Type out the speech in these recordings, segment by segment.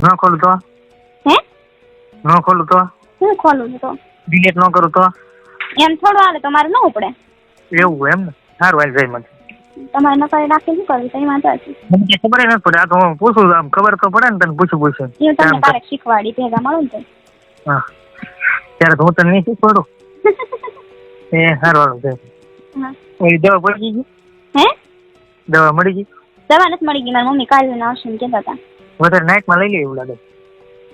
ન ખોલું તો હે ન ખોલું તો હું ખોલું તો ડિલીટ ન કરું તો એમ થોડું હાલે તમારે ન ઉપડે એવું એમ ને સારું હાલ જાય મને તમારે ન કરી રાખી શું કરવું કઈ વાંધો નથી મને કઈ ખબર નથી પડે આ તો હું પૂછું આમ ખબર તો પડે ને તને પૂછું હું તમને ક્યારેક શીખવાડી ભેગા મળું ને હા ત્યારે તો હું તને નહીં શીખવાડું એ સારું હારું છે હા ઓલી દવા પડી ગઈ હે દવા મળી ગઈ દવા નથી મળી ગઈ મારી મમ્મી કાલે આવશે ને કહેતા હતા વધારે નાઇટમાં લઈ લે એવું લાગે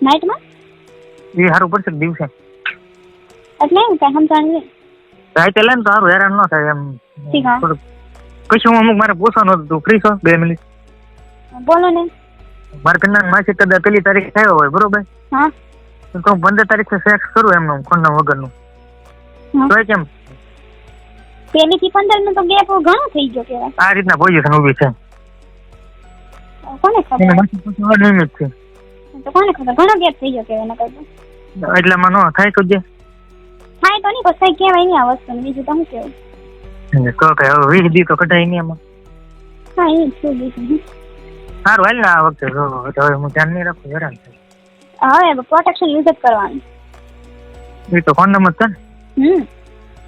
નાઇટમાં એ સારું પડશે દિવસે એટલે એમ કઈ સમજાણ નહીં રાતે લે ને તો સારું હેરાન ન થાય એમ ઠીક હા થોડુંક પછી હું અમુક મારે પૂછવાનું હતું તું ફ્રી છો 2 મિનિટ બોલો ને મારા ઘરના માસી કદાચ પેલી તારીખ થયો હોય બરોબર હા તો હું 15 તારીખે સેક્સ કરું એમનું ખોંડા વગરનું હા. તો કેમ પેલી થી 15 નો તો ગેપ ઘણો થઈ ગયો કેવાય આ રીતના પોઝિશન ઊભી છે કોને ખબર એને માસી પછી અનિયમિત છે તો કોને ખબર ઘણો ગેપ થઈ ગયો કેવાય નકર તો એટલામાં ન થાય તો જે થાય તો નહીં તો કઈ કહેવાય નહીં આ વસ્તુ બીજું તો શું કેવું તો કે હવે 20 દી તો કઢાય નહીં એમાં હા એ શું બીજું સારું હાલ ને આ વખતે હવે હું ધ્યાન નહીં રાખું હેરાન થાય હવે પ્રોટેક્શન યુઝ જ કરવાનું એ તો કોન્ડમ જ છે ને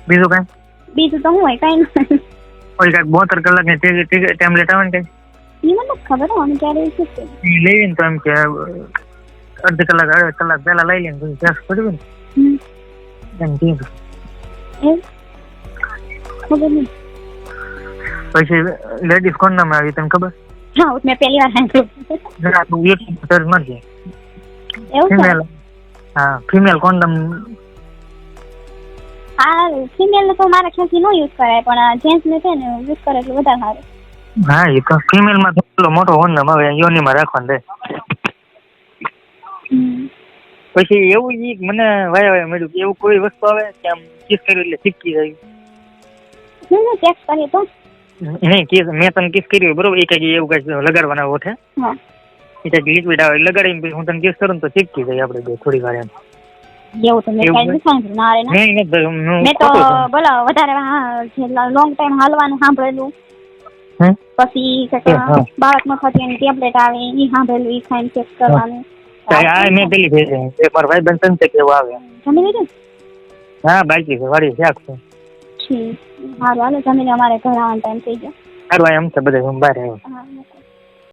બીજું કઈ બીજું તો હું હોય કઈ નહીં કોઈ કાંઈક 72 કલાકની ટેબ્લેટ આવે ને કઈ એ મને નથી ખબર હું ક્યારે શું છે એ લેવી ને તો એમ કે અડધી કલાક 2 કલાક પહેલા લઈ લઈને પછી ટેસ્ટ કરવી ને એમ કીધું એ ખબર નહીં પછી લેડીઝ કોન્ડમ આવી તને ખબર હા મેં પહેલી વાર સાંભળ્યું જરા તું YouTube સર્ચ મારજે એવું છે ફિમેલ હા ફિમેલ કોન્ડમ હા ફિમેલ ને તો મારા ખ્યાલથી નો યુઝ કરાય પણ જેન્ટ્સ ને છે ને યુઝ કરે એટલે વધારે સારું હા એ તો ફિમેલ માં તો મોટો કોન્ડમ આવે યોનીમાં રાખવાનું રહે પછી એવું ઈ મને વાય મળ્યું કે એવું કોઈ વસ્તુ આવે કે આમ કિસ કર્યું એટલે ચીપકી જાય હું ચેક કરીએ તો નહીં કિસ મેં તને કિસ કર્યું બરોબર એ કઈ એવું કઈ લગાડવાના ઓઠે હા એ કઈ લિક્વિડ આવે લગાડીને પછી હું તને કિસ કરું ને તો ચીપકી જાય આપણે બે થોડી વાર એમ એવું તો મેં કઈ નથી સાંભળ્યું ના રે ના નહીં મેં તો બોલો વધારે લોંગ ટાઈમ હાલવાનું સાંભળેલું પછી બાળક નો થતી એની ટેબ્લેટ આવે એ સાંભળેલું એ ખાઈને ચેક કરવાનું આ મેં પેલી થઈ જાય મારા ભાઈ બનશે ને કેવું આવે જમી લીધું હા બાકી છે વાડી શાક છે સારું હાલો જમીને અમારે ઘર આવવાનો ટાઈમ થઈ ગયો સારું એમ છે બધા બહાર આવ્યો હા